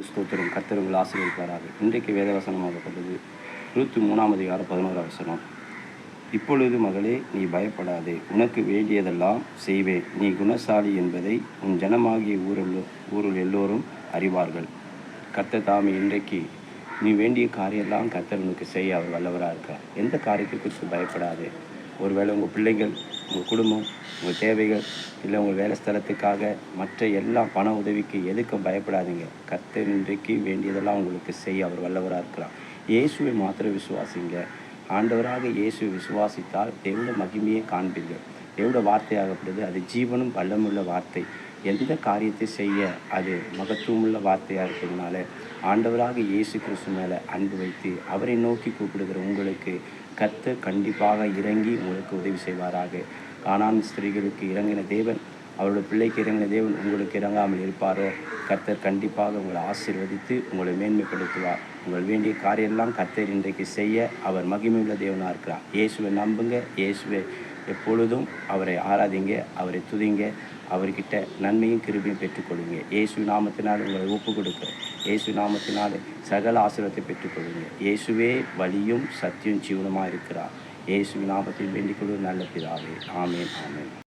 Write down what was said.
ஸ்தோத்திரம். கர்த்தர் உங்களை ஆசீர்வதிப்பாராக. இன்றைக்கு வேதவசனமாகப்பட்டது ரூத் 3ஆம் அதிகாரம் 11ஆம் வசனம். இப்பொழுது மகளே, நீ பயப்படாதே, உனக்கு வேண்டியதெல்லாம் செய்வேன். நீ குணசாலி என்பதை உன் ஜனமாகிய ஊரில் எல்லோரும் அறிவார்கள். கர்த்தர் தாமே இன்றைக்கு நீ வேண்டிய காரியெல்லாம் கர்த்தர் உனக்கு செய்ய அவர் வல்லவராக இருக்கார். எந்த காரியத்தை குறித்து பயப்படாதே. ஒருவேளை உங்கள் பிள்ளைகள், உங்கள் குடும்பம், உங்கள் தேவைகள், இல்லை உங்கள் வேலை ஸ்தலத்துக்காக மற்ற எல்லா பண உதவிக்கு எதுக்கும் பயப்படாதீங்க. கர்த்தர் இன்றைக்கு வேண்டியதெல்லாம் உங்களுக்கு செய்ய அவர் வல்லவராக இருக்கிறார். இயேசுவை மாத்திரம் விசுவாசிங்க. ஆண்டவராக இயேசுவை விசுவாசித்தால் தேவனுடைய மகிமையை காண்பீர்கள். தேவனுடைய வார்த்தையாகப்படுது, அது ஜீவனும் வல்லமுள்ள வார்த்தை. எந்த காரியத்தை செய்ய அது மகத்துவமுள்ள வார்த்தையாக இருக்கிறதுனால ஆண்டவராக இயேசு கிறிஸ்து மேலே அன்பு வைத்து அவரை நோக்கி கூப்பிடுகிற உங்களுக்கு கர்த்தர் கண்டிப்பாக இறங்கி உங்களுக்கு உதவி செய்வாராக. கானான் ஸ்திரீகளுக்கு இறங்கின தேவன், அவருடைய பிள்ளைக்கு இறங்கின தேவன் உங்களுக்கு இறங்காமல் இருப்பாரோ? கர்த்தர் கண்டிப்பாக உங்களை ஆசீர்வதித்து உங்களை மேன்மைப்படுத்துவார். உங்கள் வேண்டிய காரியெல்லாம் கர்த்தர் இன்றைக்கு செய்ய அவர் மகிமையுள்ள தேவனாக இருக்கிறார். இயேசுவை நம்புங்க. இயேசுவை எப்பொழுதும் அவரை ஆராதிங்க, அவரை துதிங்க. அவர்கிட்ட நன்மையும் கிருபையும் பெற்றுக்கொள்ளுங்க. இயேசு நாமத்தினால் உங்களை ஒப்பு கொடுக்குறேன். இயேசு நாமத்தினால் சகல ஆசீர்வாதத்தை பெற்றுக்கொள்ளுங்க. இயேசுவே வழியும் சத்தியம் ஜீவனுமாக இருக்கிறார். இயேசு நாமத்தில் வேண்டிக் கொள்வது நல்ல பிதாவே. ஆமென், ஆமென்.